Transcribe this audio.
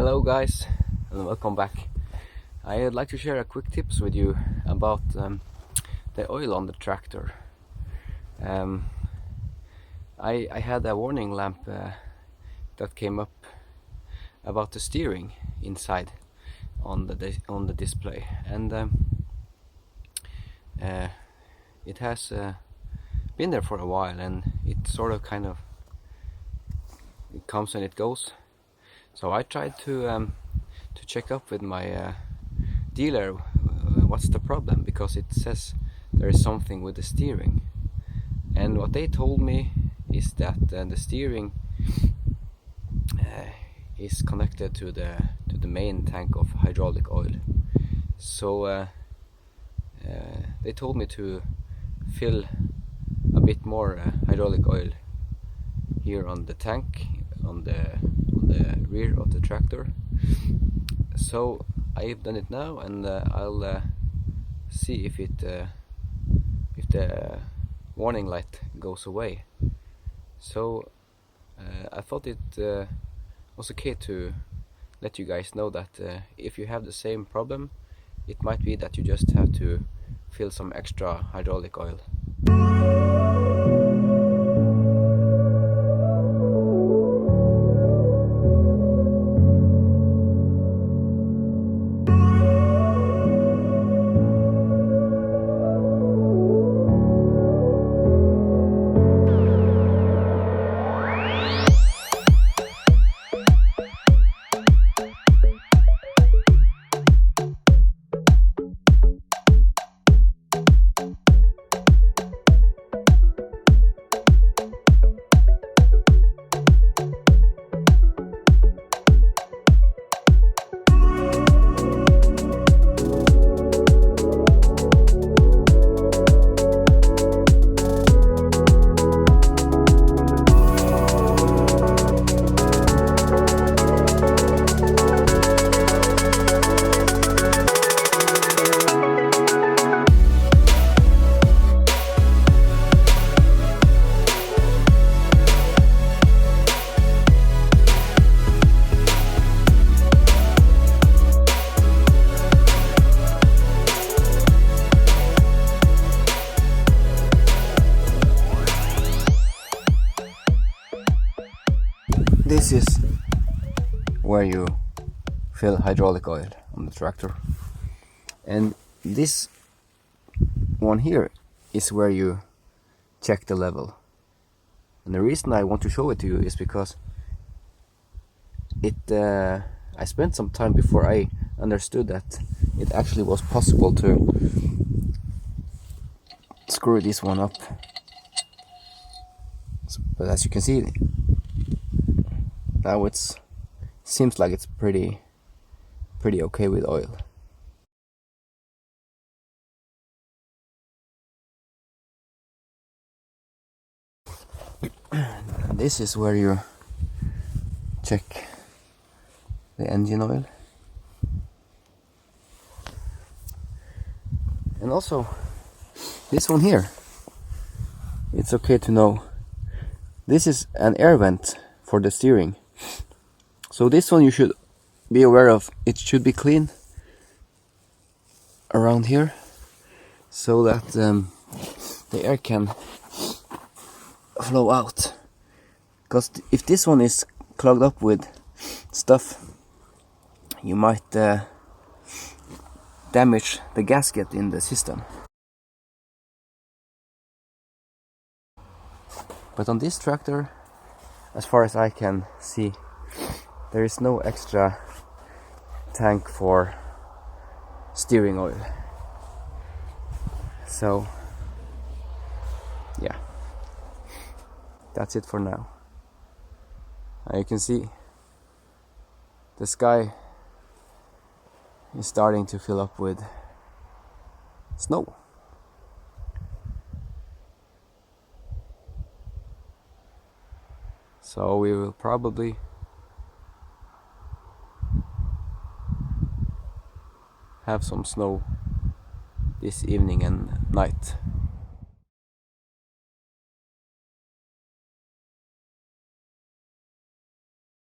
Hello guys, and welcome back. I would like to share a quick tips with you about the oil on the tractor. I had a warning lamp that came up about the steering inside on the display, and it has been there for a while, and it sort of it comes and it goes. So I tried to check up with my dealer what's the problem, because it says there is something with the steering, and what they told me is that the steering is connected to the main tank of hydraulic oil. So they told me to fill a bit more hydraulic oil here on the tank, on the rear of the tractor. So I've done it now, and I'll see if the warning light goes away. So I thought it was okay to let you guys know that if you have the same problem, it might be that you just have to fill some extra hydraulic oil. This is where you fill hydraulic oil on the tractor, and this one here is where you check the level. And the reason I want to show it to you is because I spent some time before I understood that it actually was possible to screw this one up. But as you can see, now it seems like it's pretty okay with oil. This is where you check the engine oil. And also this one here, it's okay to know, this is an air vent for the steering. So this one you should be aware of. It should be clean around here, so that the air can flow out. Because if this one is clogged up with stuff, you might damage the gasket in the system. But on this tractor, as far as I can see, there is no extra tank for steering oil. So yeah, that's it for now. You can see the sky is starting to fill up with snow. So we will probably have some snow this evening and night.